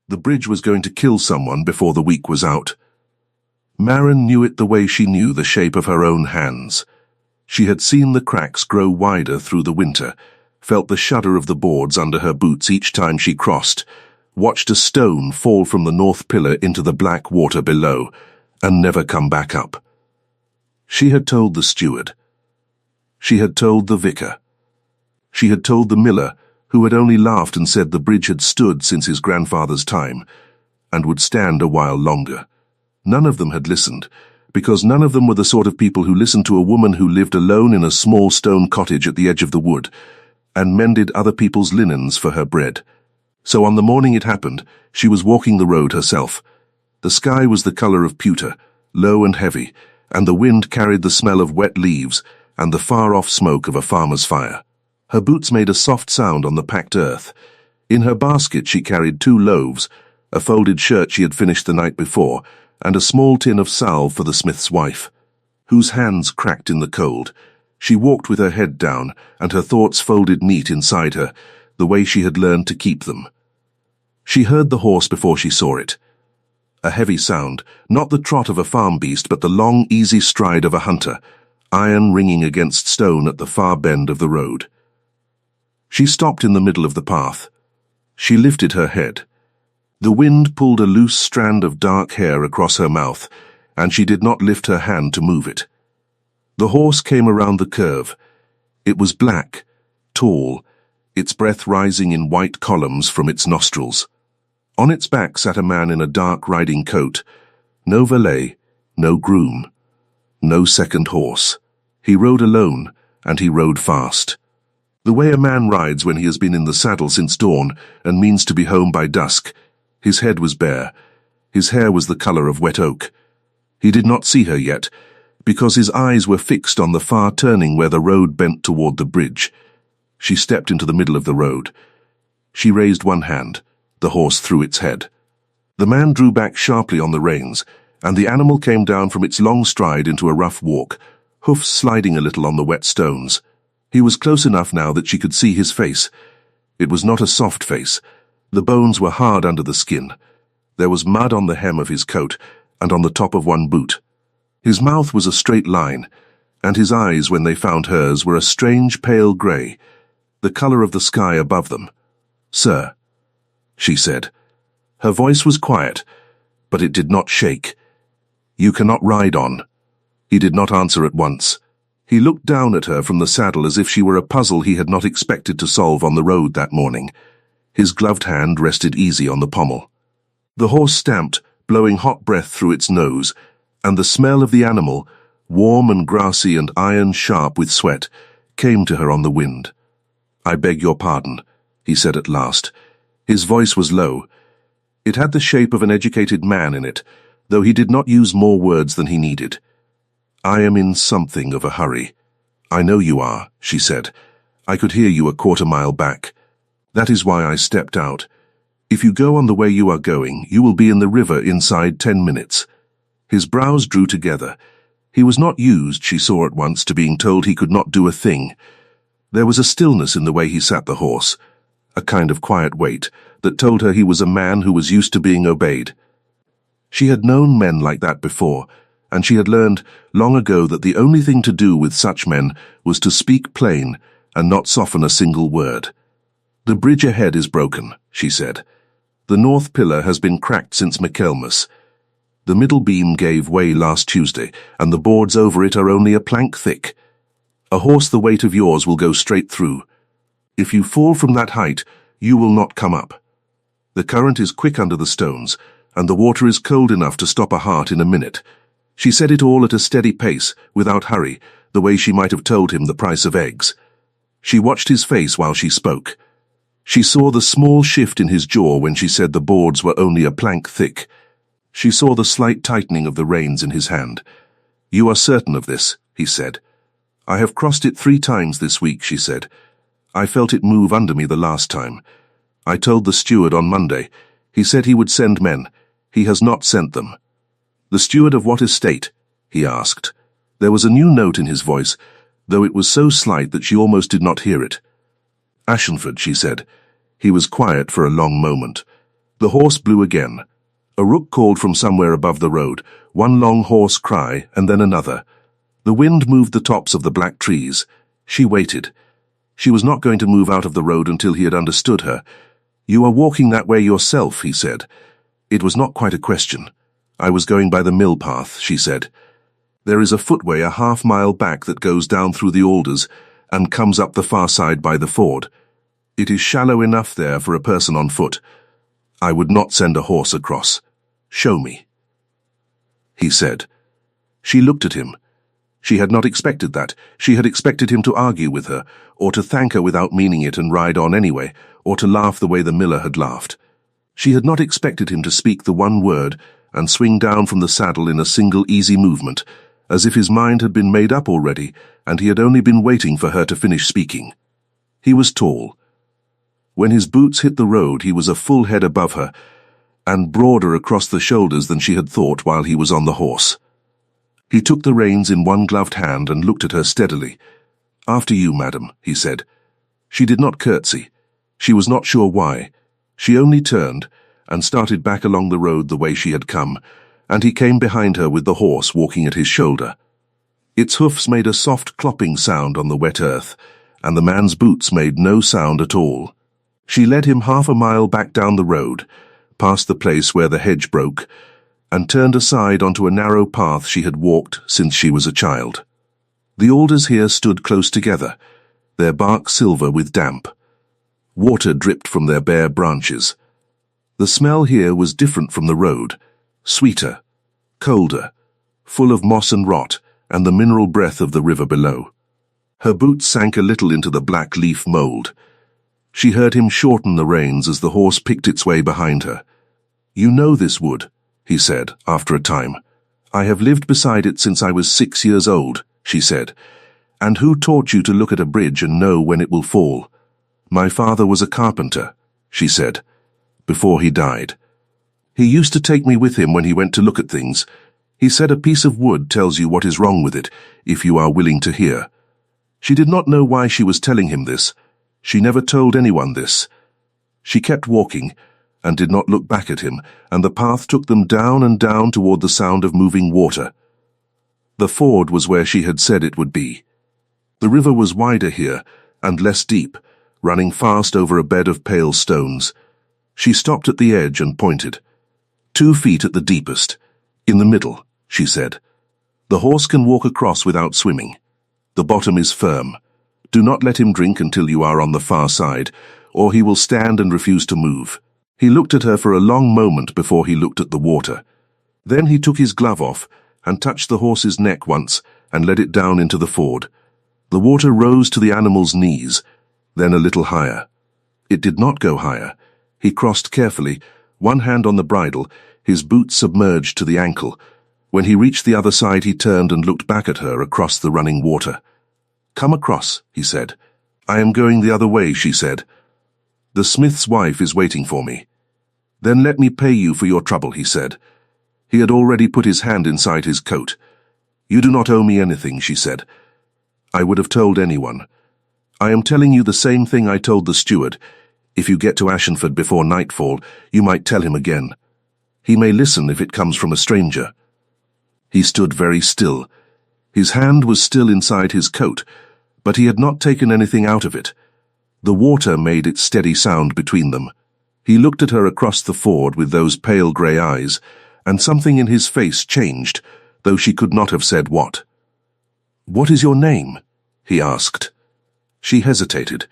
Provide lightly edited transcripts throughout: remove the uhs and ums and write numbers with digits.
The bridge was going to kill someone before the week was out. Maren knew it the way she knew the shape of her own hands. She had seen the cracks grow wider through the winter, felt the shudder of the boards under her boots each time she crossed, watched a stone fall from the north pillar into the black water below, and never come back up. She had told the steward. She had told the vicar. She had told the miller, who had only laughed and said the bridge had stood since his grandfather's time, and would stand a while longer. None of them had listened, because none of them were the sort of people who listened to a woman who lived alone in a small stone cottage at the edge of the wood, and mended other people's linens for her bread. So on the morning it happened, she was walking the road herself. The sky was the color of pewter, low and heavy, and the wind carried the smell of wet leaves and the far-off smoke of a farmer's fire. Her boots made a soft sound on the packed earth. In her basket she carried 2 loaves, a folded shirt she had finished the night before, and a small tin of salve for the smith's wife, whose hands cracked in the cold. She walked with her head down, and her thoughts folded neat inside her, the way she had learned to keep them. She heard the horse before she saw it. A heavy sound, not the trot of a farm beast, but the long, easy stride of a hunter, iron ringing against stone at the far bend of the road. She stopped in the middle of the path. She lifted her head. The wind pulled a loose strand of dark hair across her mouth, and she did not lift her hand to move it. The horse came around the curve. It was black, tall, its breath rising in white columns from its nostrils. On its back sat a man in a dark riding coat. No valet, no groom, no second horse. He rode alone, and he rode fast. The way a man rides when he has been in the saddle since dawn and means to be home by dusk. His head was bare. His hair was the color of wet oak. He did not see her yet, because his eyes were fixed on the far turning where the road bent toward the bridge. She stepped into the middle of the road. She raised one hand. The horse threw its head. The man drew back sharply on the reins, and the animal came down from its long stride into a rough walk, hoofs sliding a little on the wet stones. He was close enough now that she could see his face. It was not a soft face. The bones were hard under the skin. There was mud on the hem of his coat and on the top of one boot. His mouth was a straight line, and his eyes, when they found hers, were a strange pale grey, the color of the sky above them. "Sir," she said. Her voice was quiet, but it did not shake. "You cannot ride on." He did not answer at once. He looked down at her from the saddle as if she were a puzzle he had not expected to solve on the road that morning. His gloved hand rested easy on the pommel. The horse stamped, blowing hot breath through its nose, and the smell of the animal, warm and grassy and iron-sharp with sweat, came to her on the wind. "I beg your pardon," he said at last. His voice was low. It had the shape of an educated man in it, though he did not use more words than he needed. "I am in something of a hurry." "I know you are," she said. "I could hear you a quarter-mile back. That is why I stepped out. If you go on the way you are going, you will be in the river inside 10 minutes. His brows drew together. He was not used, she saw at once, to being told he could not do a thing. There was a stillness in the way he sat the horse, a kind of quiet weight, that told her he was a man who was used to being obeyed. She had known men like that before, and she had learned long ago that the only thing to do with such men was to speak plain and not soften a single word. "The bridge ahead is broken," she said. "The north pillar has been cracked since Michaelmas. The middle beam gave way last Tuesday, and the boards over it are only a plank thick. A horse the weight of yours will go straight through. If you fall from that height, you will not come up. The current is quick under the stones, and the water is cold enough to stop a heart in a minute." She said it all at a steady pace, without hurry, the way she might have told him the price of eggs. She watched his face while she spoke. She saw the small shift in his jaw when she said the boards were only a plank thick. She saw the slight tightening of the reins in his hand. "You are certain of this," he said. "I have crossed it 3 times this week," she said. "I felt it move under me the last time. I told the steward on Monday. He said he would send men. He has not sent them." "The steward of what estate?" he asked. There was a new note in his voice, though it was so slight that she almost did not hear it. "Ashenford," she said. He was quiet for a long moment. The horse blew again. A rook called from somewhere above the road, one long hoarse cry and then another. The wind moved the tops of the black trees. She waited. She was not going to move out of the road until he had understood her. "You are walking that way yourself," he said. It was not quite a question. "I was going by the mill path," she said. "There is a footway a half-mile back that goes down through the alders and comes up the far side by the ford. It is shallow enough there for a person on foot. I would not send a horse across. Show me," he said. She looked at him. She had not expected that. She had expected him to argue with her, or to thank her without meaning it and ride on anyway, or to laugh the way the miller had laughed. She had not expected him to speak the one word and swing down from the saddle in a single easy movement, as if his mind had been made up already and he had only been waiting for her to finish speaking. He was tall. When his boots hit the road, he was a full head above her, and broader across the shoulders than she had thought while he was on the horse. He took the reins in one gloved hand and looked at her steadily. "After you, madam," he said. She did not curtsy. She was not sure why. She only turned and started back along the road the way she had come, and he came behind her with the horse walking at his shoulder. Its hoofs made a soft clopping sound on the wet earth, and the man's boots made no sound at all. She led him half a mile back down the road, past the place where the hedge broke, and turned aside onto a narrow path she had walked since she was a child. The alders here stood close together, their bark silver with damp. Water dripped from their bare branches. The smell here was different from the road, sweeter, colder, full of moss and rot and the mineral breath of the river below. Her boots sank a little into the black leaf mold. She heard him shorten the reins as the horse picked its way behind her. "You know this wood," he said, after a time. "I have lived beside it since I was 6 years old," she said. "And who taught you to look at a bridge and know when it will fall?" "My father was a carpenter," she said, "before he died. He used to take me with him when he went to look at things. He said a piece of wood tells you what is wrong with it, if you are willing to hear." She did not know why she was telling him this. She never told anyone this. She kept walking, and did not look back at him, and the path took them down and down toward the sound of moving water. The ford was where she had said it would be. The river was wider here, and less deep, running fast over a bed of pale stones. She stopped at the edge and pointed. 2 feet at the deepest. "In the middle," she said. "The horse can walk across without swimming. The bottom is firm. Do not let him drink until you are on the far side, or he will stand and refuse to move." He looked at her for a long moment before he looked at the water. Then he took his glove off and touched the horse's neck once and led it down into the ford. The water rose to the animal's knees, then a little higher. It did not go higher. He crossed carefully, one hand on the bridle, his boot submerged to the ankle. When he reached the other side, he turned and looked back at her across the running water. "Come across," he said. "I am going the other way," she said. "The smith's wife is waiting for me." "Then let me pay you for your trouble," he said. He had already put his hand inside his coat. "You do not owe me anything," she said. "I would have told anyone. I am telling you the same thing I told the steward. If you get to Ashenford before nightfall, you might tell him again. He may listen if it comes from a stranger." He stood very still. His hand was still inside his coat, but he had not taken anything out of it. The water made its steady sound between them. He looked at her across the ford with those pale grey eyes, and something in his face changed, though she could not have said what. "What is your name?" he asked. She hesitated.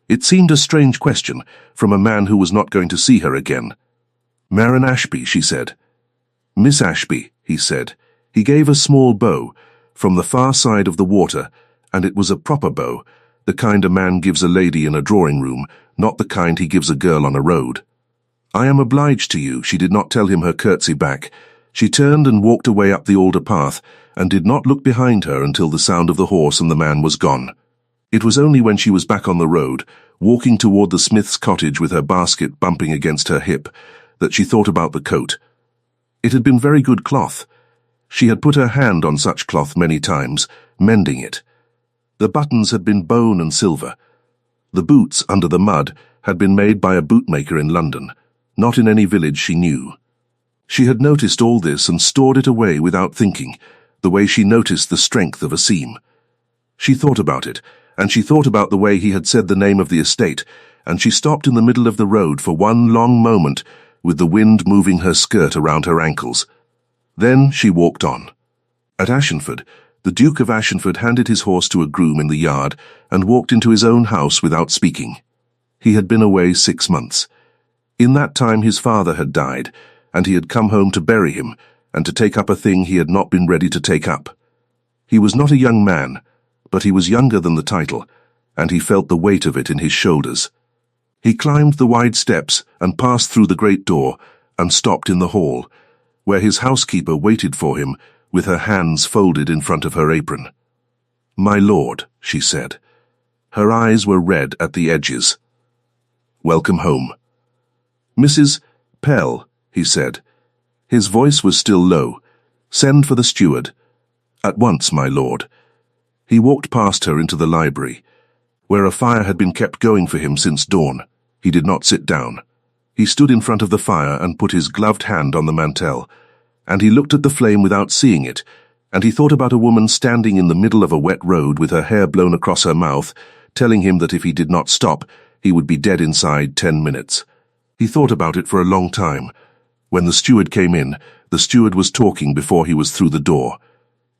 It seemed a strange question from a man who was not going to see her again. "Manor Ashby," she said. "Miss Ashby," he said. He gave a small bow from the far side of the water, and it was a proper bow, the kind a man gives a lady in a drawing room, not the kind he gives a girl on a road. "I am obliged to you," she did not tell him her curtsy back. She turned and walked away up the alder path, and did not look behind her until the sound of the horse and the man was gone. It was only when she was back on the road, walking toward the smith's cottage with her basket bumping against her hip, that she thought about the coat. It had been very good cloth. She had put her hand on such cloth many times, mending it. The buttons had been bone and silver. The boots, under the mud, had been made by a bootmaker in London. not in any village she knew. She had noticed all this and stored it away without thinking, the way she noticed the strength of a seam. She thought about it, and she thought about the way he had said the name of the estate, and she stopped in the middle of the road for one long moment, with the wind moving her skirt around her ankles. Then she walked on. At Ashenford, the Duke of Ashenford handed his horse to a groom in the yard and walked into his own house without speaking. He had been away 6 months. In that time his father had died, and he had come home to bury him and to take up a thing he had not been ready to take up. He was not a young man, but he was younger than the title, and he felt the weight of it in his shoulders. He climbed the wide steps and passed through the great door and stopped in the hall, where his housekeeper waited for him with her hands folded in front of her apron. "My lord," she said. Her eyes were red at the edges. "Welcome home." "Mrs. Pell," he said. His voice was still low. "Send for the steward." "At once, my lord." He walked past her into the library, where a fire had been kept going for him since dawn. He did not sit down. He stood in front of the fire and put his gloved hand on the mantel, and he looked at the flame without seeing it, and he thought about a woman standing in the middle of a wet road with her hair blown across her mouth, telling him that if he did not stop, he would be dead inside 10 minutes. He thought about it for a long time. When the steward came in, the steward was talking before he was through the door.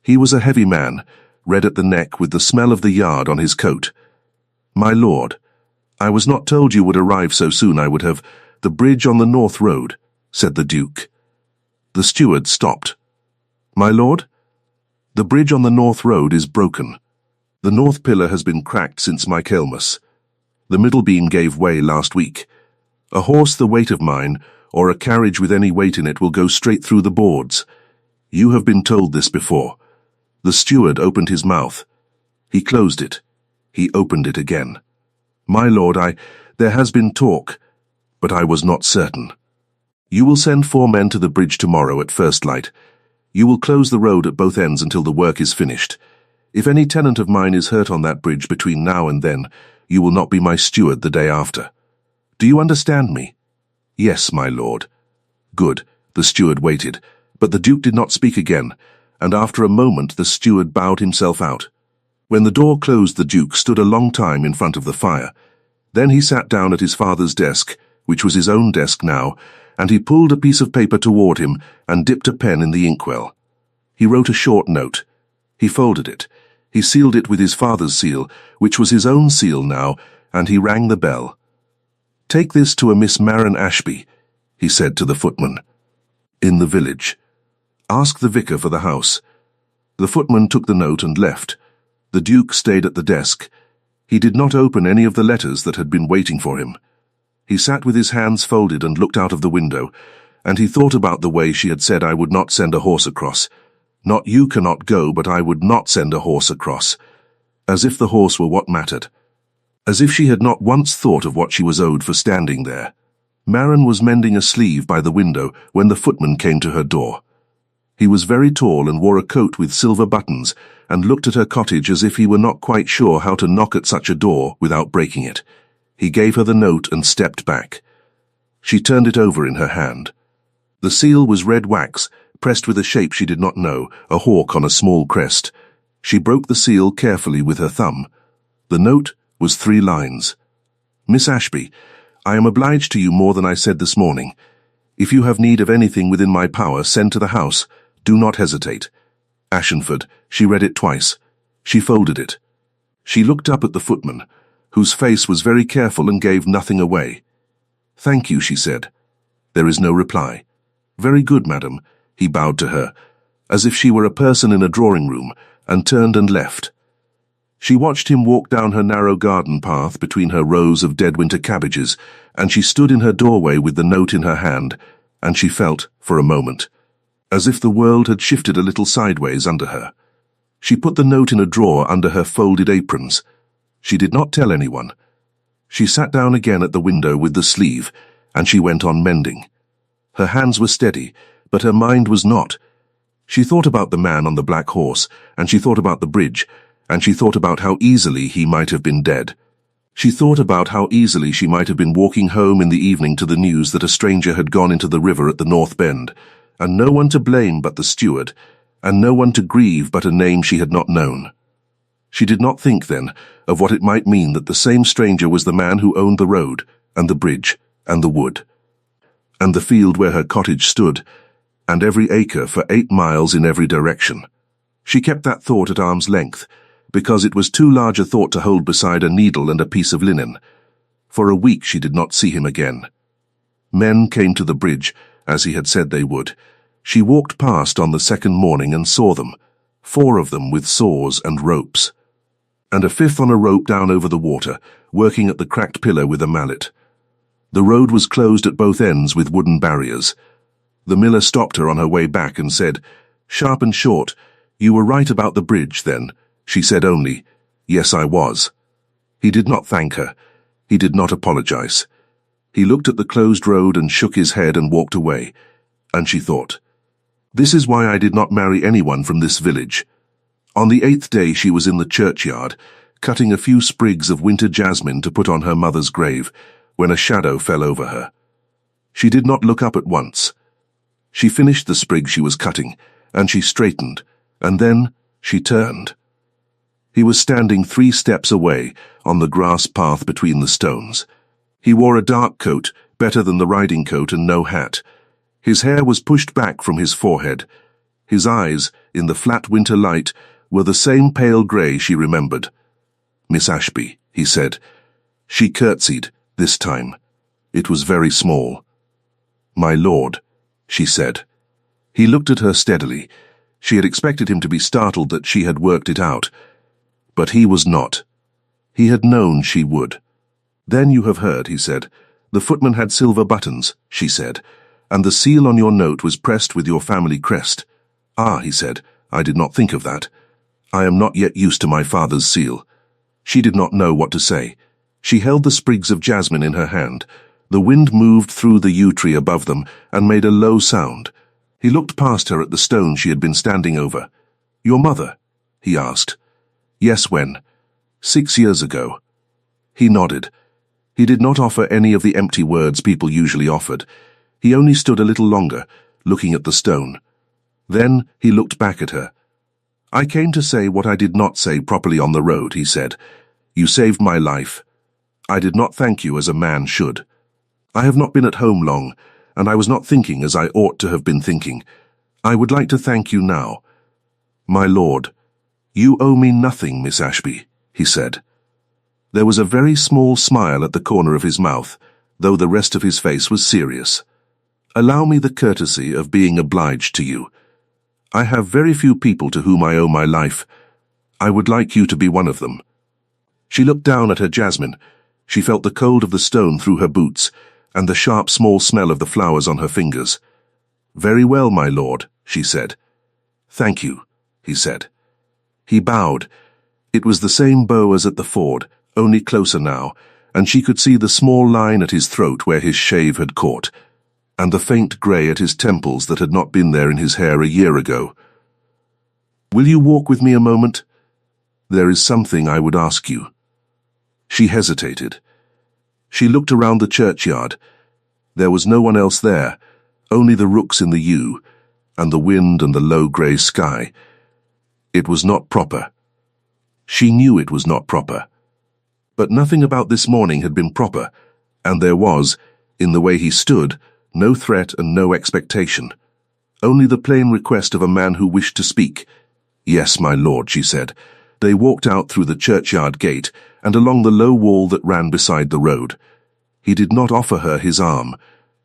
He was a heavy man, red at the neck with the smell of the yard on his coat. "My lord, I was not told you would arrive so soon. I would have the bridge on the North Road," said the Duke. The steward stopped. "My lord? The bridge on the North Road is broken. The north pillar has been cracked since Michaelmas. The middle beam gave way last week. A horse the weight of mine, or a carriage with any weight in it, will go straight through the boards. You have been told this before." The steward opened his mouth. He closed it. He opened it again. "My lord, there has been talk, but I was not certain. You will send 4 men to the bridge tomorrow at first light. You will close the road at both ends until the work is finished. If any tenant of mine is hurt on that bridge between now and then, you will not be my steward the day after. Do you understand me?" "Yes, my lord." "Good." The steward waited, but the Duke did not speak again, and after a moment the steward bowed himself out. When the door closed, the Duke stood a long time in front of the fire. Then he sat down at his father's desk, which was his own desk now, and he pulled a piece of paper toward him and dipped a pen in the inkwell. He wrote a short note. He folded it. He sealed it with his father's seal, which was his own seal now, and he rang the bell. "Take this to a Miss Manor Ashby," he said to the footman. "In the village. Ask the vicar for the house." The footman took the note and left. The Duke stayed at the desk. He did not open any of the letters that had been waiting for him. He sat with his hands folded and looked out of the window, and he thought about the way she had said, "I would not send a horse across. Not you cannot go, but I would not send a horse across." As if the horse were what mattered. As if she had not once thought of what she was owed for standing there. Manor was mending a sleeve by the window when the footman came to her door. He was very tall and wore a coat with silver buttons, and looked at her cottage as if he were not quite sure how to knock at such a door without breaking it. He gave her the note and stepped back. She turned it over in her hand. The seal was red wax, pressed with a shape she did not know, a hawk on a small crest. She broke the seal carefully with her thumb. The note was 3 lines. "Miss Ashby, I am obliged to you more than I said this morning. If you have need of anything within my power, send to the house. Do not hesitate. Ashenford." She read it twice. She folded it. She looked up at the footman, whose face was very careful and gave nothing away. "Thank you," she said. There is no reply. "Very good, madam." He bowed to her, as if she were a person in a drawing room, and turned and left. She watched him walk down her narrow garden path between her rows of dead winter cabbages, and she stood in her doorway with the note in her hand, and she felt, for a moment, as if the world had shifted a little sideways under her. She put the note in a drawer under her folded aprons. She did not tell anyone. She sat down again at the window with the sleeve, and she went on mending. Her hands were steady, but her mind was not. She thought about the man on the black horse, and she thought about the bridge, and she thought about how easily he might have been dead. She thought about how easily she might have been walking home in the evening to the news that a stranger had gone into the river at the North Bend, and no one to blame but the steward, and no one to grieve but a name she had not known. She did not think, then, of what it might mean that the same stranger was the man who owned the road, and the bridge, and the wood, and the field where her cottage stood, and every acre for 8 miles in every direction. She kept that thought at arm's length, because it was too large a thought to hold beside a needle and a piece of linen. For a week she did not see him again. Men came to the bridge, as he had said they would. She walked past on the second morning and saw them, 4 of them with saws and ropes, and a 5th on a rope down over the water, working at the cracked pillar with a mallet. The road was closed at both ends with wooden barriers. The miller stopped her on her way back and said, "Sharp and short, you were right about the bridge, then." She said only, "Yes, I was." He did not thank her. He did not apologize. He looked at the closed road and shook his head and walked away, and she thought, "This is why I did not marry anyone from this village." On the 8th day she was in the churchyard, cutting a few sprigs of winter jasmine to put on her mother's grave, when a shadow fell over her. She did not look up at once. She finished the sprig she was cutting, and she straightened, and then she turned. He was standing 3 steps away, on the grass path between the stones. He wore a dark coat, better than the riding coat, and no hat. His hair was pushed back from his forehead. His eyes, in the flat winter light, were the same pale grey she remembered. "Miss Ashby," he said. She curtsied, this time. It was very small. "My lord," she said. He looked at her steadily. She had expected him to be startled that she had worked it out. But he was not. He had known she would. "Then you have heard," he said. "The footman had silver buttons," she said, "and the seal on your note was pressed with your family crest." "Ah," he said, "I did not think of that. I am not yet used to my father's seal." She did not know what to say. She held the sprigs of jasmine in her hand. The wind moved through the yew tree above them and made a low sound. He looked past her at the stone she had been standing over. "Your mother?" he asked. "Yes, when?" "6 years ago." He nodded. He did not offer any of the empty words people usually offered. He only stood a little longer, looking at the stone. Then he looked back at her. "I came to say what I did not say properly on the road," he said. "You saved my life. I did not thank you as a man should. I have not been at home long, and I was not thinking as I ought to have been thinking. I would like to thank you now." "My lord, you owe me nothing, Miss Ashby," he said. There was a very small smile at the corner of his mouth, though the rest of his face was serious. "Allow me the courtesy of being obliged to you. I have very few people to whom I owe my life. I would like you to be one of them." She looked down at her jasmine. She felt the cold of the stone through her boots, and the sharp small smell of the flowers on her fingers. "Very well, my lord," she said. "Thank you," he said. He bowed. It was the same bow as at the ford, only closer now, and she could see the small line at his throat where his shave had caught, and the faint grey at his temples that had not been there in his hair a year ago. "Will you walk with me a moment? There is something I would ask you." She hesitated. She looked around the churchyard. There was no one else there, only the rooks in the yew, and the wind and the low grey sky. It was not proper. She knew it was not proper. But nothing about this morning had been proper, and there was, in the way he stood, no threat and no expectation. Only the plain request of a man who wished to speak. "Yes, my lord," she said. They walked out through the churchyard gate and along the low wall that ran beside the road. He did not offer her his arm.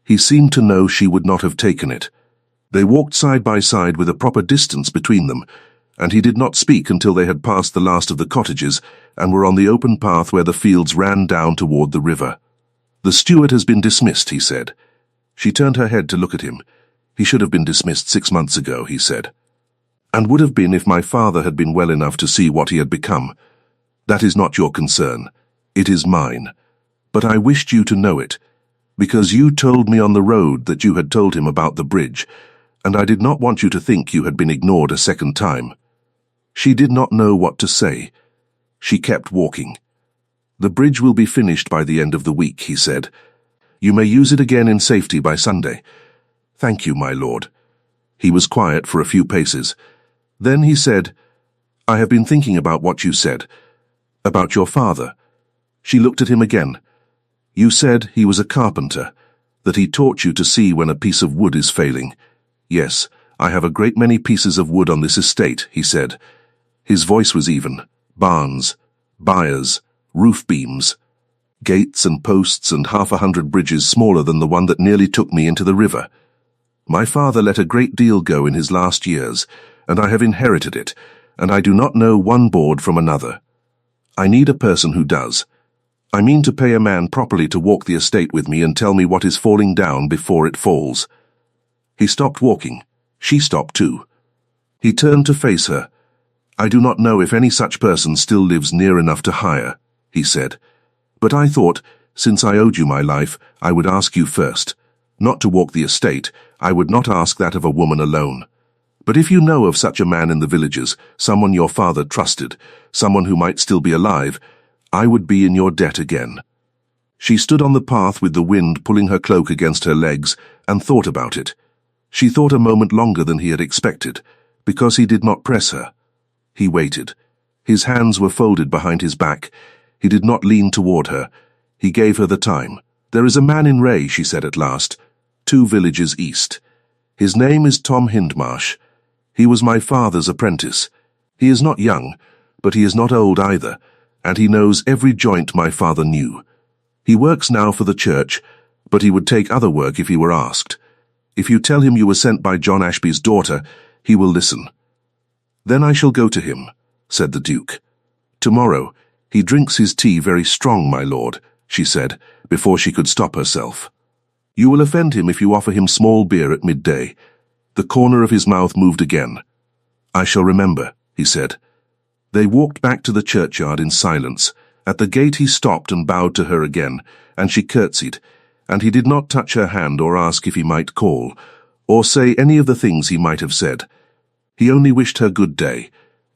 He seemed to know she would not have taken it. They walked side by side with a proper distance between them, and he did not speak until they had passed the last of the cottages and were on the open path where the fields ran down toward the river. "The steward has been dismissed," he said. She turned her head to look at him. "He should have been dismissed 6 months ago," he said. "And would have been if my father had been well enough to see what he had become. That is not your concern. It is mine. But I wished you to know it, because you told me on the road that you had told him about the bridge, and I did not want you to think you had been ignored a second time." She did not know what to say. She kept walking. "The bridge will be finished by the end of the week," he said. "You may use it again in safety by Sunday." "Thank you, my lord." He was quiet for a few paces. Then he said, "I have been thinking about what you said. About your father." She looked at him again. "You said he was a carpenter, that he taught you to see when a piece of wood is failing." "Yes, I have a great many pieces of wood on this estate," he said. His voice was even. "Barns, byres, roof beams, gates and posts, and 100 bridges smaller than the one that nearly took me into the river. My father let a great deal go in his last years, and I have inherited it, and I do not know one board from another. I need a person who does. I mean to pay a man properly to walk the estate with me and tell me what is falling down before it falls." He stopped walking. She stopped too. He turned to face her. "I do not know if any such person still lives near enough to hire," he said. "But I thought, since I owed you my life, I would ask you first. Not to walk the estate, I would not ask that of a woman alone. But if you know of such a man in the villages, someone your father trusted, someone who might still be alive, I would be in your debt again." She stood on the path with the wind pulling her cloak against her legs and thought about it. She thought a moment longer than he had expected, because he did not press her. He waited. His hands were folded behind his back. He did not lean toward her. He gave her the time. "There is a man in Ray," she said at last, 2 villages east. "His name is Tom Hindmarsh. He was my father's apprentice. He is not young, but he is not old either, and he knows every joint my father knew. He works now for the church, but he would take other work if he were asked. If you tell him you were sent by John Ashby's daughter, he will listen." "Then I shall go to him," said the Duke. "Tomorrow. He drinks his tea very strong, my lord," she said, before she could stop herself. "You will offend him if you offer him small beer at midday." The corner of his mouth moved again. "I shall remember," he said. They walked back to the churchyard in silence. At the gate he stopped and bowed to her again, and she curtsied, and he did not touch her hand or ask if he might call, or say any of the things he might have said. He only wished her good day,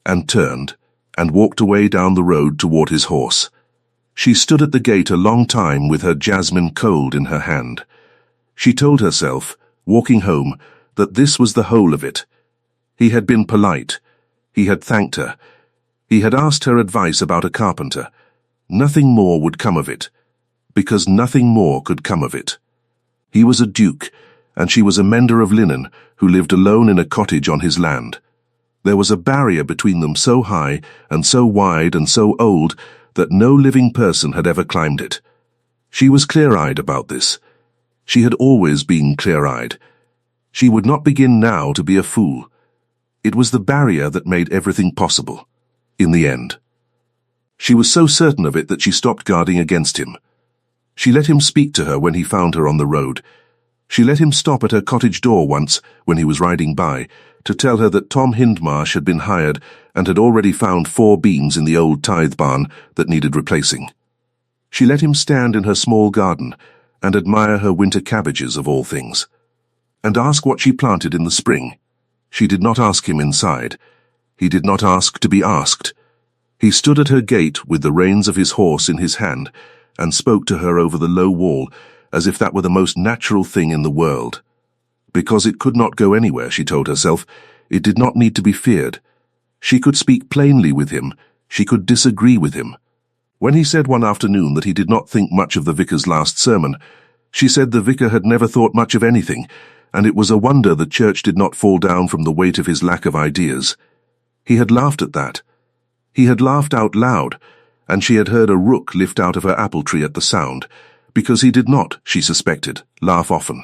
and turned, and walked away down the road toward his horse. She stood at the gate a long time with her jasmine cold in her hand. She told herself, walking home, that this was the whole of it. He had been polite. He had thanked her. He had asked her advice about a carpenter. Nothing more would come of it, because nothing more could come of it. He was a duke, and she was a mender of linen who lived alone in a cottage on his land. There was a barrier between them so high and so wide and so old that no living person had ever climbed it. She was clear-eyed about this. She had always been clear-eyed. She would not begin now to be a fool. It was the barrier that made everything possible, in the end. She was so certain of it that she stopped guarding against him. She let him speak to her when he found her on the road. She let him stop at her cottage door once, when he was riding by, to tell her that Tom Hindmarsh had been hired and had already found 4 beams in the old tithe barn that needed replacing. She let him stand in her small garden and admire her winter cabbages of all things, and ask what she planted in the spring. She did not ask him inside. He did not ask to be asked. He stood at her gate with the reins of his horse in his hand and spoke to her over the low wall as if that were the most natural thing in the world. Because it could not go anywhere, she told herself, it did not need to be feared. She could speak plainly with him. She could disagree with him. When he said one afternoon that he did not think much of the vicar's last sermon, she said the vicar had never thought much of anything, and it was a wonder the church did not fall down from the weight of his lack of ideas. He had laughed at that. He had laughed out loud, and she had heard a rook lift out of her apple tree at the sound, because he did not, she suspected, laugh often.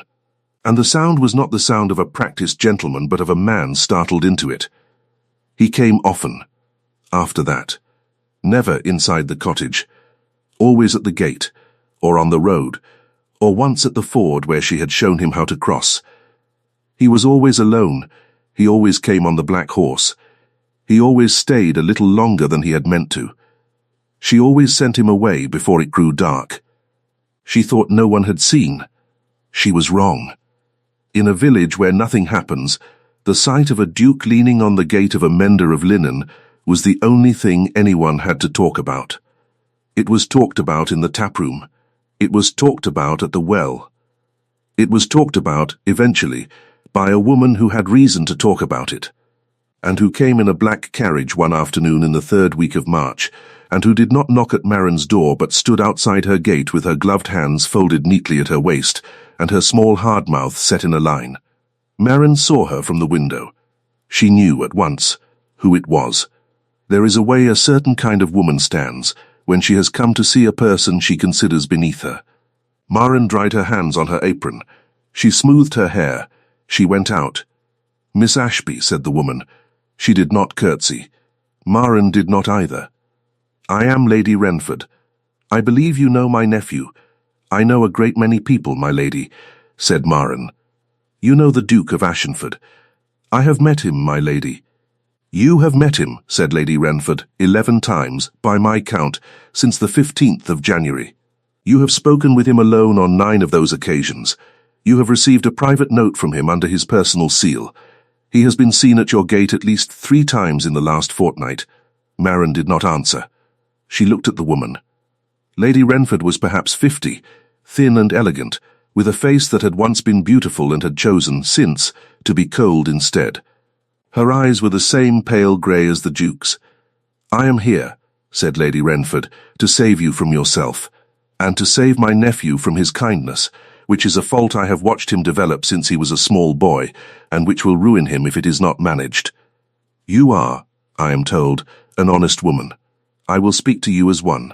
And the sound was not the sound of a practised gentleman, but of a man startled into it. He came often, after that. Never inside the cottage. Always at the gate, or on the road, or once at the ford where she had shown him how to cross. He was always alone. He always came on the black horse. He always stayed a little longer than he had meant to. She always sent him away before it grew dark. She thought no one had seen. She was wrong. In a village where nothing happens, the sight of a duke leaning on the gate of a mender of linen was the only thing anyone had to talk about. It was talked about in the taproom. It was talked about at the well. It was talked about, eventually, by a woman who had reason to talk about it, and who came in a black carriage one afternoon in the 3rd week of March, and who did not knock at Marin's door but stood outside her gate with her gloved hands folded neatly at her waist, and her small hard mouth set in a line. Marin saw her from the window. She knew at once who it was. There is a way a certain kind of woman stands when she has come to see a person she considers beneath her. Marin dried her hands on her apron. She smoothed her hair. She went out. "Miss Ashby," said the woman. She did not curtsy. Marin did not either. "I am Lady Renford. I believe you know my nephew." "I know a great many people, my lady," said Marin. "You know the Duke of Ashenford." "I have met him, my lady." "You have met him," said Lady Renford, 11 times, by my count, since the 15th of January. "You have spoken with him alone on 9 of those occasions. You have received a private note from him under his personal seal. He has been seen at your gate at least 3 times in the last fortnight." Marin did not answer. She looked at the woman. Lady Renford was perhaps 50, thin and elegant, with a face that had once been beautiful and had chosen, since, to be cold instead. Her eyes were the same pale grey as the Duke's. "I am here," said Lady Renford, "to save you from yourself, and to save my nephew from his kindness, which is a fault I have watched him develop since he was a small boy, and which will ruin him if it is not managed. You are, I am told, an honest woman. I will speak to you as one.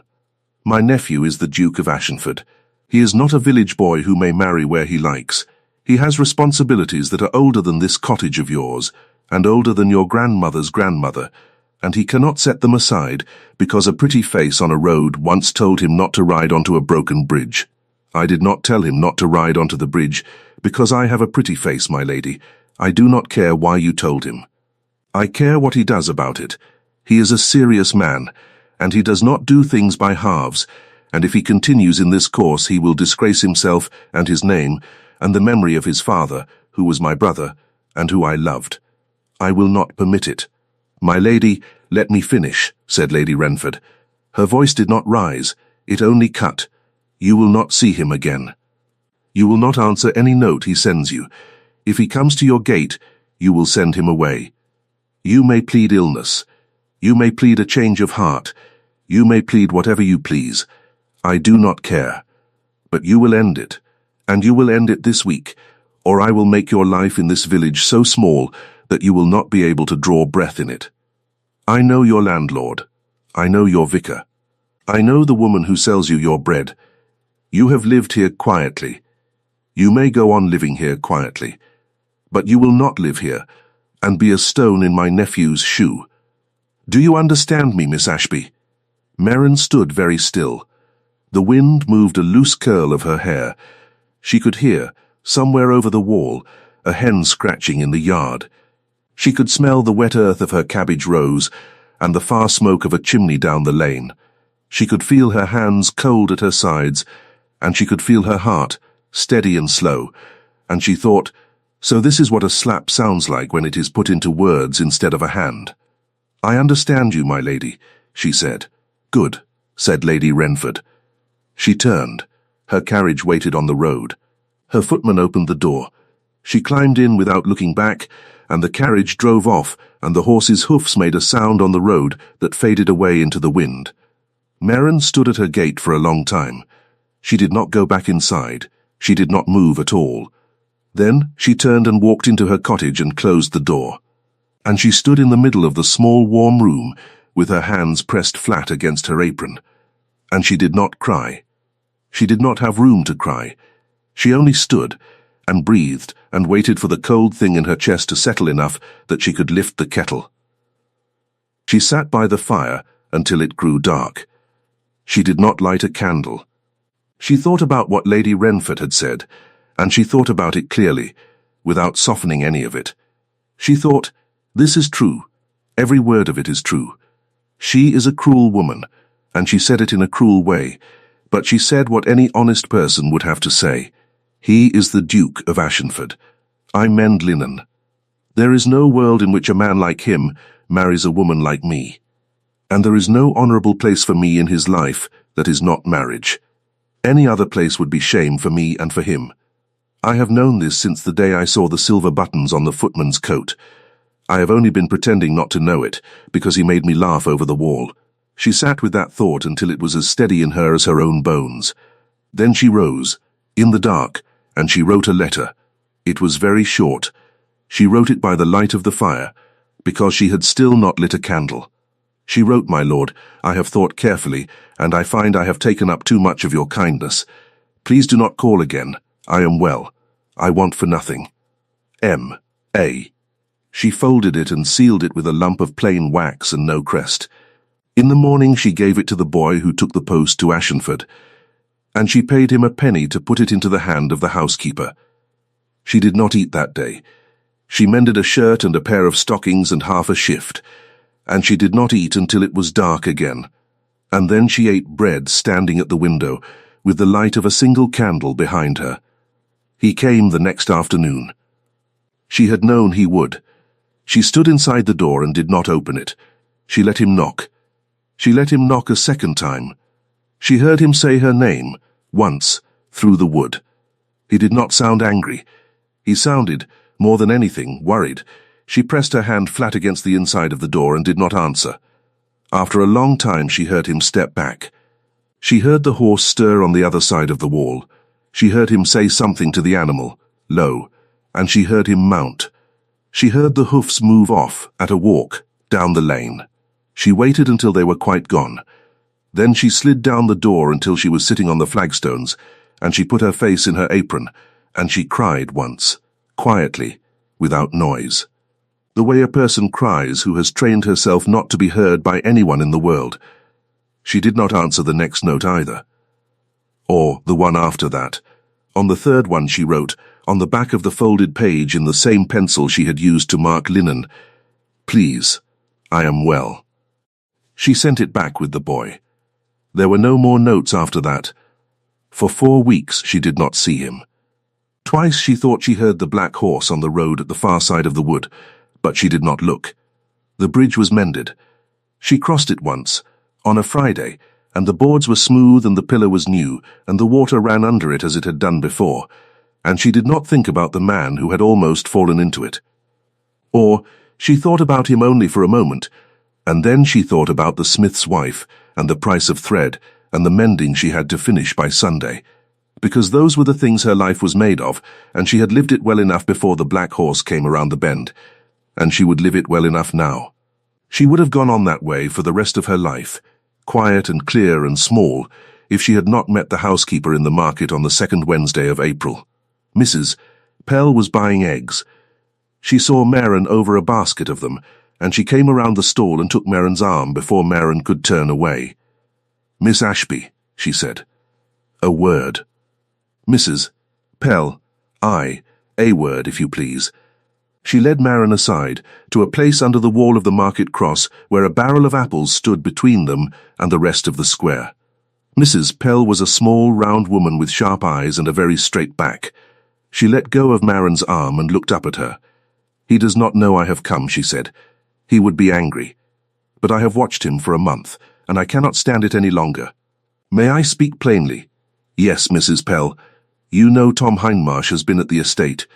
My nephew is the Duke of Ashenford. He is not a village boy who may marry where he likes. He has responsibilities that are older than this cottage of yours, and older than your grandmother's grandmother, and he cannot set them aside because a pretty face on a road once told him not to ride onto a broken bridge. I did not tell him not to ride onto the bridge because I have a pretty face, my lady. I do not care why you told him. I care what he does about it. He is a serious man, and he does not do things by halves, and if he continues in this course he will disgrace himself and his name and the memory of his father, who was my brother, and who I loved. I will not permit it." "My lady, let me finish," said Lady Renford. Her voice did not rise, it only cut. "You will not see him again. You will not answer any note he sends you. If he comes to your gate, you will send him away. You may plead illness. You may plead a change of heart. You may plead whatever you please. I do not care. But you will end it, and you will end it this week, or I will make your life in this village so small that you will not be able to draw breath in it. I know your landlord. I know your vicar. I know the woman who sells you your bread. You have lived here quietly. You may go on living here quietly, but you will not live here and be a stone in my nephew's shoe. Do you understand me, Miss Ashby?" Marin stood very still. The wind moved a loose curl of her hair. She could hear, somewhere over the wall, a hen scratching in the yard. She could smell the wet earth of her cabbage rows and the far smoke of a chimney down the lane. She could feel her hands cold at her sides, and she could feel her heart, steady and slow, and she thought, so this is what a slap sounds like when it is put into words instead of a hand. "I understand you, my lady," she said. "Good," said Lady Renford. She turned. Her carriage waited on the road. Her footman opened the door. She climbed in without looking back, and the carriage drove off, and the horse's hoofs made a sound on the road that faded away into the wind. Marin stood at her gate for a long time. She did not go back inside. She did not move at all. Then she turned and walked into her cottage and closed the door. And she stood in the middle of the small warm room with her hands pressed flat against her apron. And she did not cry. She did not have room to cry. She only stood and breathed and waited for the cold thing in her chest to settle enough that she could lift the kettle. She sat by the fire until it grew dark. She did not light a candle. She thought about what Lady Renford had said, and she thought about it clearly, without softening any of it. She thought, this is true. Every word of it is true. She is a cruel woman, and she said it in a cruel way, but she said what any honest person would have to say. He is the Duke of Ashenford. I mend linen. There is no world in which a man like him marries a woman like me. And there is no honourable place for me in his life That is not marriage. Any other place would be shame for me and for him. I have known this since the day I saw the silver buttons on the footman's coat. I have only been pretending not to know it, because he made me laugh over the wall. She sat with that thought until it was as steady in her as her own bones. Then she rose, in the dark, and she wrote a letter. It was very short. She wrote it by the light of the fire, because she had still not lit a candle. She wrote, "My lord, I have thought carefully, and I find I have taken up too much of your kindness. Please do not call again. I am well. I want for nothing. M.A." She folded it and sealed it with a lump of plain wax and no crest. In the morning she gave it to the boy who took the post to Ashenford, and she paid him a penny to put it into the hand of the housekeeper. She did not eat that day. She mended a shirt and a pair of stockings and half a shift, and she did not eat until it was dark again. And then she ate bread standing at the window, with the light of a single candle behind her. He came the next afternoon. She had known he would. She stood inside the door and did not open it. She let him knock. She let him knock a second time. She heard him say her name, once, through the wood. He did not sound angry. He sounded, more than anything, worried. She pressed her hand flat against the inside of the door and did not answer. After a long time she heard him step back. She heard the horse stir on the other side of the wall. She heard him say something to the animal, low, and she heard him mount. She heard the hoofs move off, at a walk, down the lane. She waited until they were quite gone. Then she slid down the door until she was sitting on the flagstones, and she put her face in her apron, and she cried once, quietly, without noise. The way a person cries who has trained herself not to be heard by anyone in the world. She did not answer the next note either. Or the one after that. On the third one she wrote, on the back of the folded page in the same pencil she had used to mark linen, "Please, I am well." She sent it back with the boy. There were no more notes after that. For 4 weeks she did not see him. Twice she thought she heard the black horse on the road at the far side of the wood, but she did not look. The bridge was mended. She crossed it once, on a Friday, and the boards were smooth and the pillar was new, and the water ran under it as it had done before, and she did not think about the man who had almost fallen into it. Or she thought about him only for a moment, and then she thought about the smith's wife, and the price of thread, and the mending she had to finish by Sunday, because those were the things her life was made of, and she had lived it well enough before the black horse came around the bend, and she would live it well enough now. She would have gone on that way for the rest of her life, quiet and clear and small, if she had not met the housekeeper in the market on the second Wednesday of April. Mrs. Pell was buying eggs. She saw Manor over a basket of them, and she came around the stall and took Maron's arm before Maron could turn away. "Miss Ashby," she said. "A word." "Mrs. Pell, a word, if you please." She led Maron aside, to a place under the wall of the market cross where a barrel of apples stood between them and the rest of the square. Mrs. Pell was a small, round woman with sharp eyes and a very straight back. She let go of Maron's arm and looked up at her. "He does not know I have come," she said. "He would be angry. But I have watched him for a month, and I cannot stand it any longer. May I speak plainly?" "Yes, Mrs. Pell. You know Tom Hindmarsh has been at the estate."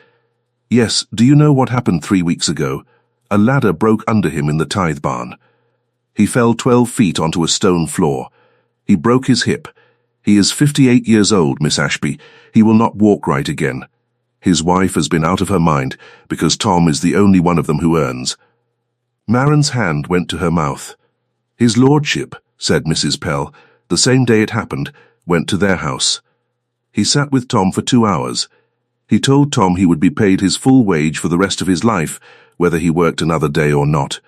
"Yes, do you know what happened 3 weeks ago? A ladder broke under him in the tithe barn. He fell 12 feet onto a stone floor. He broke his hip. He is 58 years old, Miss Ashby. He will not walk right again. His wife has been out of her mind, because Tom is the only one of them who earns." Maron's hand went to her mouth. "His lordship," said Mrs. Pell, "the same day it happened, went to their house. He sat with Tom for 2 hours. He told Tom he would be paid his full wage for the rest of his life, whether he worked another day or not.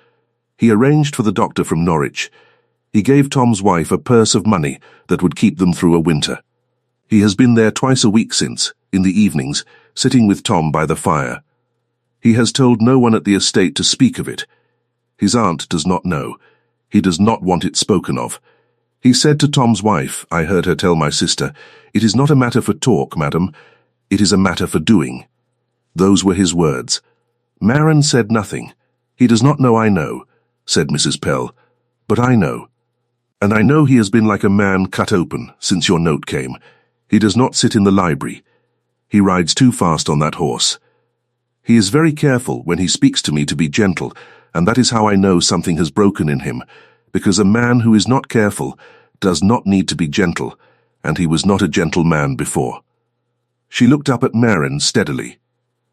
He arranged for the doctor from Norwich. He gave Tom's wife a purse of money that would keep them through a winter. He has been there twice a week since, in the evenings, sitting with Tom by the fire. He has told no one at the estate to speak of it. His aunt does not know. He does not want it spoken of. He said to Tom's wife, I heard her tell my sister, "It is not a matter for talk, madam. It is a matter for doing." Those were his words. Maron said nothing. "He does not know I know," said Mrs. Pell, "but I know." And I know he has been like a man cut open since your note came. He does not sit in the library. He rides too fast on that horse. He is very careful when he speaks to me to be gentle, and that is how I know something has broken in him, because a man who is not careful does not need to be gentle, and he was not a gentle man before. She looked up at Manor steadily.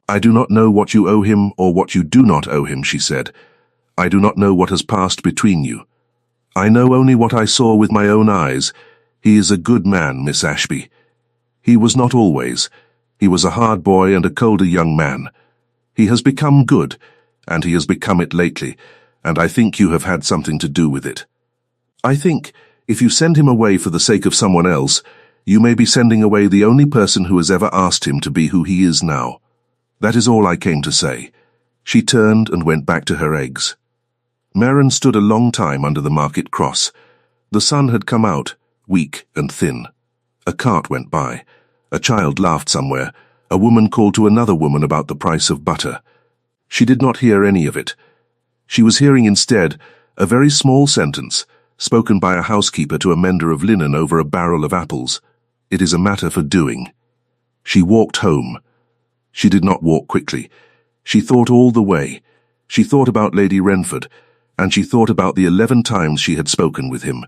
I do not know what you owe him or what you do not owe him, she said. I do not know what has passed between you. I know only what I saw with my own eyes. He is a good man, Miss Ashby. He was not always. He was a hard boy and a colder young man. He has become good, and he has become it lately, and I think you have had something to do with it. I think, if you send him away for the sake of someone else, you may be sending away the only person who has ever asked him to be who he is now. That is all I came to say. She turned and went back to her eggs. Manor stood a long time under the market cross. The sun had come out, weak and thin. A cart went by. A child laughed somewhere. A woman called to another woman about the price of butter. She did not hear any of it. She was hearing instead a very small sentence, spoken by a housekeeper to a mender of linen over a barrel of apples. It is a matter for doing. She walked home. She did not walk quickly. She thought all the way. She thought about Lady Renford, and she thought about the 11 times she had spoken with him.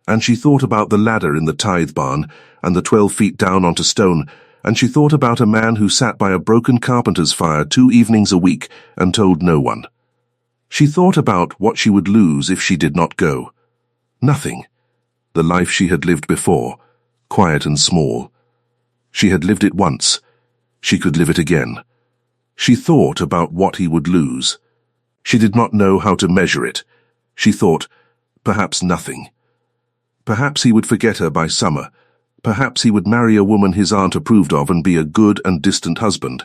And she thought about the ladder in the tithe barn, and the 12 feet down onto stone, and she thought about a man who sat by a broken carpenter's fire 2 evenings a week and told no one. She thought about what she would lose if she did not go. Nothing. The life she had lived before, quiet and small. She had lived it once. She could live it again. She thought about what he would lose. She did not know how to measure it. She thought, perhaps nothing. Perhaps he would forget her by summer. Perhaps he would marry a woman his aunt approved of and be a good and distant husband,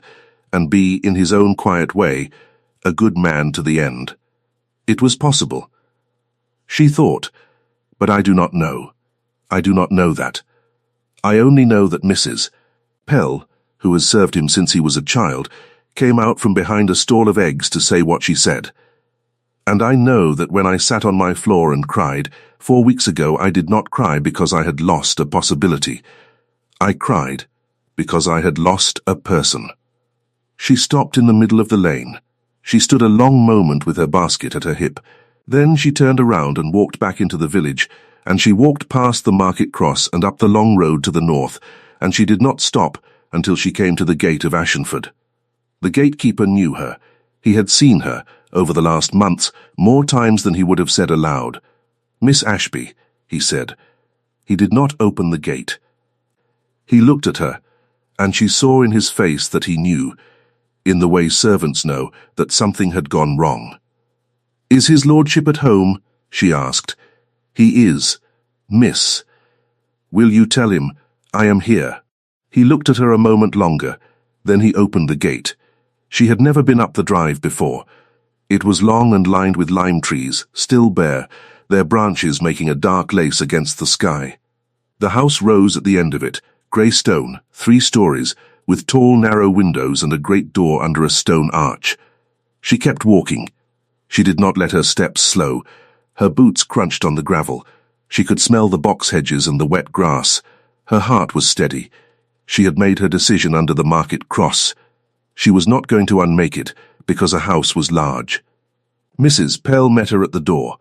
and be, in his own quiet way, a good man to the end. It was possible. She thought, but I do not know. I do not know that. I only know that Mrs. Pell, who has served him since he was a child, came out from behind a stall of eggs to say what she said. And I know that when I sat on my floor and cried, 4 weeks ago, I did not cry because I had lost a possibility. I cried because I had lost a person. She stopped in the middle of the lane. She stood a long moment with her basket at her hip. Then she turned around and walked back into the village, and she walked past the market cross and up the long road to the north, and she did not stop until she came to the gate of Ashenford. The gatekeeper knew her. He had seen her, over the last months, more times than he would have said aloud. Miss Ashby, he said. He did not open the gate. He looked at her, and she saw in his face that he knew, in the way servants know, that something had gone wrong. Is his lordship at home? She asked. He is, miss. Will you tell him, I am here? He looked at her a moment longer, then he opened the gate. She had never been up the drive before. It was long and lined with lime trees, still bare, their branches making a dark lace against the sky. The house rose at the end of it, grey stone, 3 stories, with tall narrow windows and a great door under a stone arch. She kept walking. She did not let her steps slow. Her boots crunched on the gravel. She could smell the box hedges and the wet grass. Her heart was steady. She had made her decision under the market cross. She was not going to unmake it, because a house was large. Mrs. Pell met her at the door.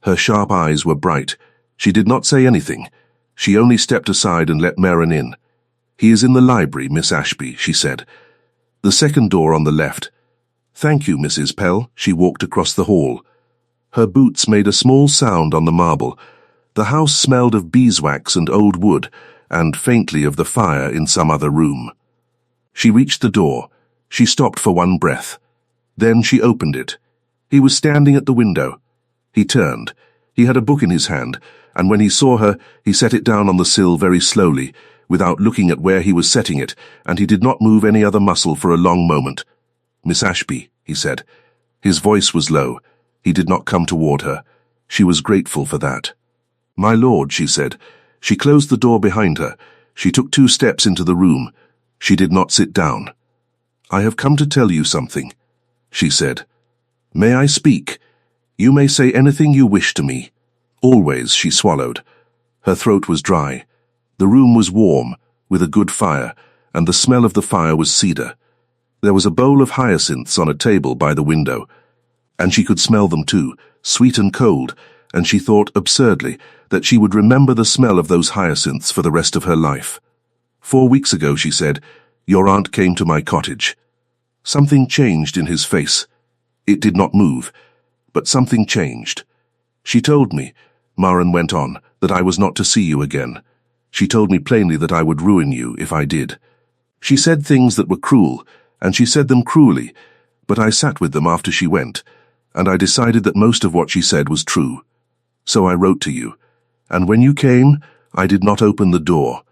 Her sharp eyes were bright. She did not say anything. She only stepped aside and let Manor in. He is in the library, Miss Ashby, she said. The second door on the left. Thank you, Mrs. Pell. She walked across the hall. Her boots made a small sound on the marble. The house smelled of beeswax and old wood, and faintly of the fire in some other room. She reached the door. She stopped for one breath. Then she opened it. He was standing at the window. He turned. He had a book in his hand, and when he saw her, he set it down on the sill very slowly, without looking at where he was setting it, and he did not move any other muscle for a long moment. Miss Ashby, he said. His voice was low. He did not come toward her. She was grateful for that. My lord, she said. She closed the door behind her. She took 2 steps into the room. She did not sit down. I have come to tell you something, she said. May I speak? You may say anything you wish to me. Always, she swallowed. Her throat was dry. The room was warm, with a good fire, and the smell of the fire was cedar. There was a bowl of hyacinths on a table by the window, and she could smell them too, sweet and cold, and she thought, absurdly, that she would remember the smell of those hyacinths for the rest of her life. 4 weeks ago, she said, your aunt came to my cottage. Something changed in his face. It did not move, but something changed. She told me, Maren went on, that I was not to see you again. She told me plainly that I would ruin you if I did. She said things that were cruel, and she said them cruelly, but I sat with them after she went, and I decided that most of what she said was true. So I wrote to you, and when you came, I did not open the door.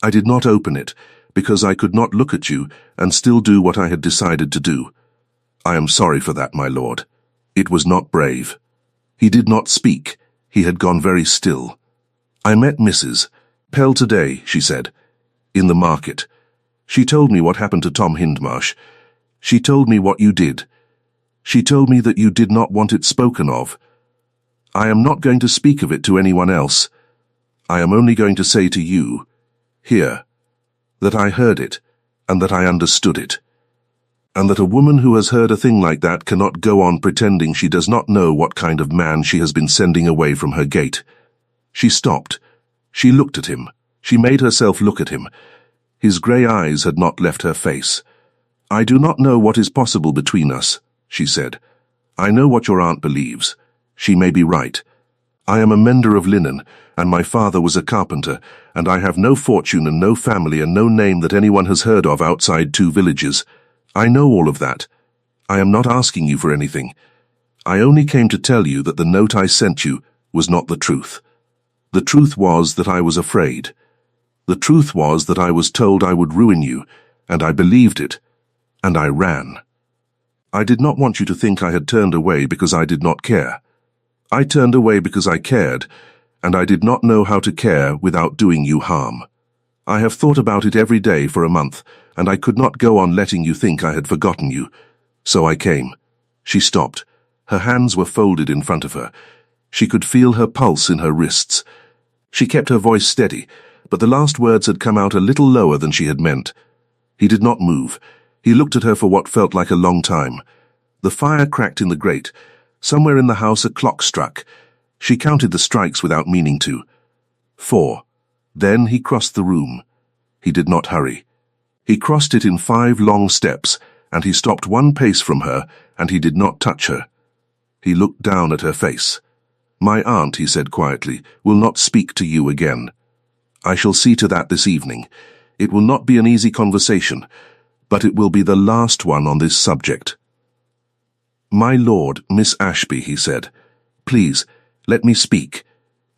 I did not open it, because I could not look at you and still do what I had decided to do. I am sorry for that, my lord. It was not brave. He did not speak. He had gone very still. I met Mrs. Pell today, she said, in the market. She told me what happened to Tom Hindmarsh. She told me what you did. She told me that you did not want it spoken of. I am not going to speak of it to anyone else. I am only going to say to you, here, that I heard it, and that I understood it, and that a woman who has heard a thing like that cannot go on pretending she does not know what kind of man she has been sending away from her gate. She stopped. She looked at him. She made herself look at him. His grey eyes had not left her face. I do not know what is possible between us, she said. I know what your aunt believes. She may be right. I am a mender of linen, and my father was a carpenter, and I have no fortune and no family and no name that anyone has heard of outside 2 villages. I know all of that. I am not asking you for anything. I only came to tell you that the note I sent you was not the truth. The truth was that I was afraid. The truth was that I was told I would ruin you, and I believed it, and I ran. I did not want you to think I had turned away because I did not care. I turned away because I cared, and I did not know how to care without doing you harm. I have thought about it every day for a month, and I could not go on letting you think I had forgotten you. So I came. She stopped. Her hands were folded in front of her. She could feel her pulse in her wrists. She kept her voice steady, but the last words had come out a little lower than she had meant. He did not move. He looked at her for what felt like a long time. The fire cracked in the grate. Somewhere in the house a clock struck. She counted the strikes without meaning to. 4. Then he crossed the room. He did not hurry. He crossed it in 5 long steps, and he stopped 1 pace from her, and he did not touch her. He looked down at her face. My aunt, he said quietly, will not speak to you again. I shall see to that this evening. It will not be an easy conversation, but it will be the last one on this subject. My lord, Miss Ashby, he said, please, let me speak.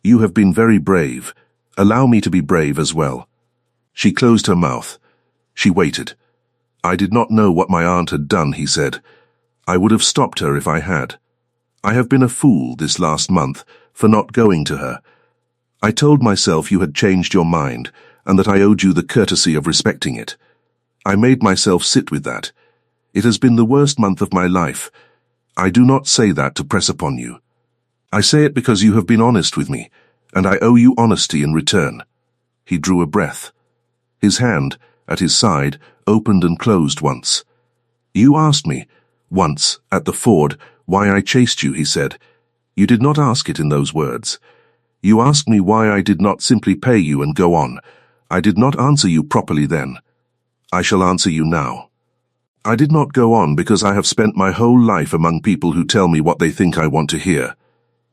You have been very brave. Allow me to be brave as well. She closed her mouth. She waited. I did not know what my aunt had done, he said. I would have stopped her if I had. I have been a fool this last month for not going to her. I told myself you had changed your mind, and that I owed you the courtesy of respecting it. I made myself sit with that. It has been the worst month of my life. I do not say that to press upon you. I say it because you have been honest with me, and I owe you honesty in return. He drew a breath. His hand, at his side, opened and closed once. You asked me, once, at the ford, why I chased you, he said. You did not ask it in those words. You asked me why I did not simply pay you and go on. I did not answer you properly then. I shall answer you now. I did not go on because I have spent my whole life among people who tell me what they think I want to hear.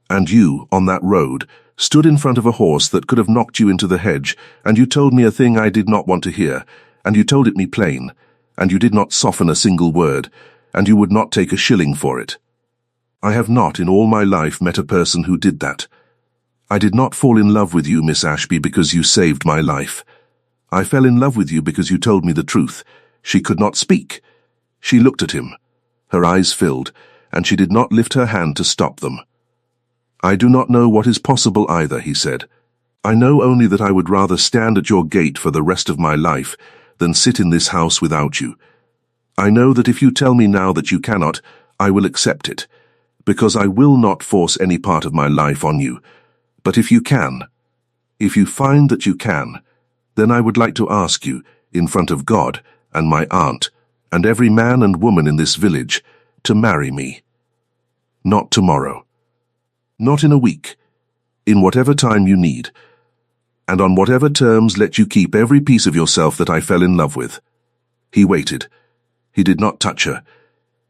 And you, on that road, stood in front of a horse that could have knocked you into the hedge, and you told me a thing I did not want to hear, and you told it me plain, and you did not soften a single word, and you would not take a shilling for it. I have not in all my life met a person who did that. I did not fall in love with you, Miss Ashby, because you saved my life. I fell in love with you because you told me the truth. She could not speak. She looked at him. Her eyes filled, and she did not lift her hand to stop them. I do not know what is possible either, he said. I know only that I would rather stand at your gate for the rest of my life than sit in this house without you. I know that if you tell me now that you cannot, I will accept it, because I will not force any part of my life on you. But if you can, if you find that you can, then I would like to ask you, in front of God and my aunt and every man and woman in this village, to marry me. Not tomorrow. Not in a week. In whatever time you need. And on whatever terms let you keep every piece of yourself that I fell in love with. He waited. He did not touch her.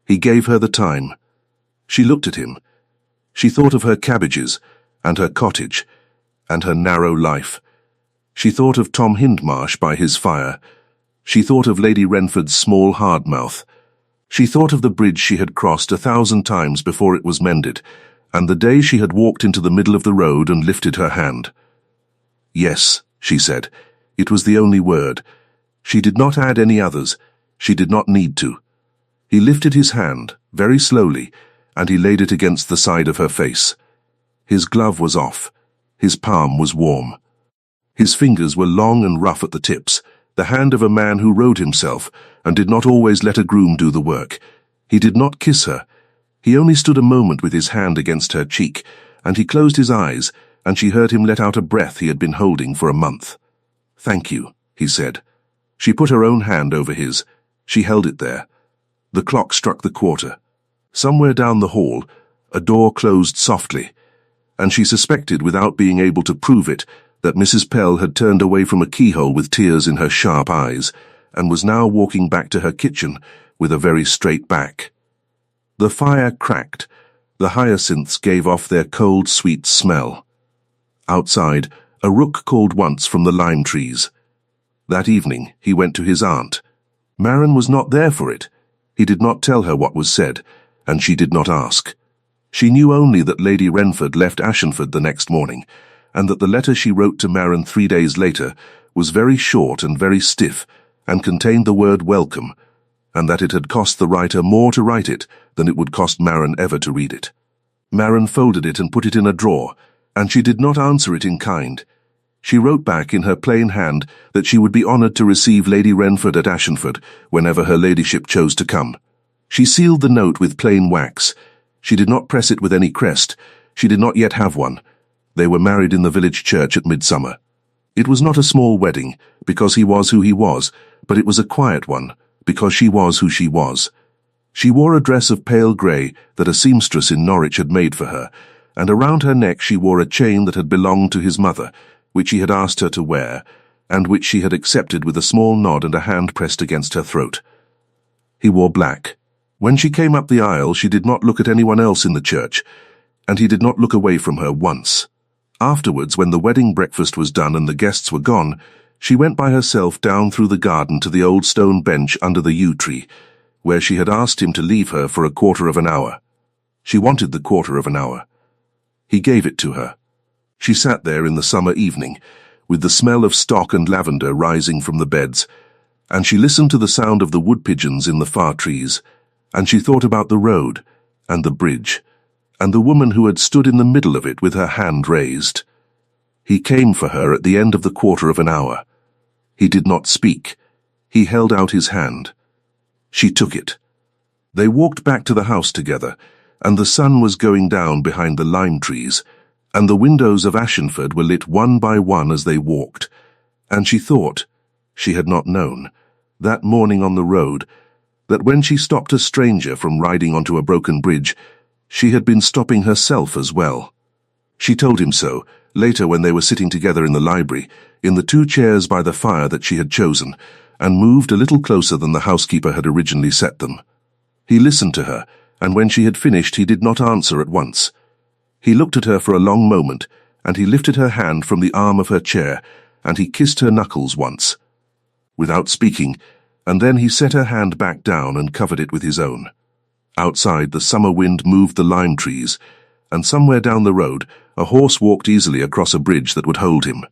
He gave her the time. She looked at him. She thought of her cabbages, and her cottage, and her narrow life. She thought of Tom Hindmarsh by his fire. She thought of Lady Renford's small hard mouth. She thought of the bridge she had crossed 1,000 times before it was mended, and the day she had walked into the middle of the road and lifted her hand. Yes, she said. It was the only word. She did not add any others. She did not need to. He lifted his hand, very slowly, and he laid it against the side of her face. His glove was off. His palm was warm. His fingers were long and rough at the tips, the hand of a man who rode himself and did not always let a groom do the work. He did not kiss her. He only stood a moment with his hand against her cheek, and he closed his eyes, and she heard him let out a breath he had been holding for a month. "Thank you," he said. She put her own hand over his. She held it there. The clock struck the quarter. Somewhere down the hall, a door closed softly, and she suspected, without being able to prove it, that Mrs. Pell had turned away from a keyhole with tears in her sharp eyes, and was now walking back to her kitchen with a very straight back. The fire cracked. The hyacinths gave off their cold, sweet smell. Outside, a rook called once from the lime trees. That evening, he went to his aunt. Manor was not there for it. He did not tell her what was said, and she did not ask. She knew only that Lady Renford left Ashenford the next morning, and that the letter she wrote to Manor 3 days later was very short and very stiff, and contained the word welcome, and that it had cost the writer more to write it than it would cost Manor ever to read it. Manor folded it and put it in a drawer, and she did not answer it in kind. She wrote back in her plain hand that she would be honoured to receive Lady Renford at Ashenford whenever her ladyship chose to come. She sealed the note with plain wax. She did not press it with any crest. She did not yet have one. They were married in the village church at midsummer. It was not a small wedding, because he was who he was, but it was a quiet one, because she was who she was. She wore a dress of pale grey that a seamstress in Norwich had made for her, and around her neck she wore a chain that had belonged to his mother, which he had asked her to wear, and which she had accepted with a small nod and a hand pressed against her throat. He wore black. When she came up the aisle, she did not look at anyone else in the church, and he did not look away from her once. Afterwards, when the wedding breakfast was done and the guests were gone, she went by herself down through the garden to the old stone bench under the yew tree, where she had asked him to leave her for a quarter of an hour. She wanted the quarter of an hour. He gave it to her. She sat there in the summer evening, with the smell of stock and lavender rising from the beds, and she listened to the sound of the wood pigeons in the far trees, and she thought about the road, and the bridge, and the woman who had stood in the middle of it with her hand raised. He came for her at the end of the quarter of an hour. He did not speak. He held out his hand. She took it. They walked back to the house together, and the sun was going down behind the lime trees, and the windows of Ashenford were lit one by one as they walked, and she thought, she had not known, that morning on the road, that when she stopped a stranger from riding onto a broken bridge, she had been stopping herself as well. She told him so, later when they were sitting together in the library, in the 2 chairs by the fire that she had chosen, and moved a little closer than the housekeeper had originally set them. He listened to her, and when she had finished he did not answer at once. He looked at her for a long moment, and he lifted her hand from the arm of her chair, and he kissed her knuckles once, without speaking, and then he set her hand back down and covered it with his own. Outside, the summer wind moved the lime trees, and somewhere down the road, a horse walked easily across a bridge that would hold him.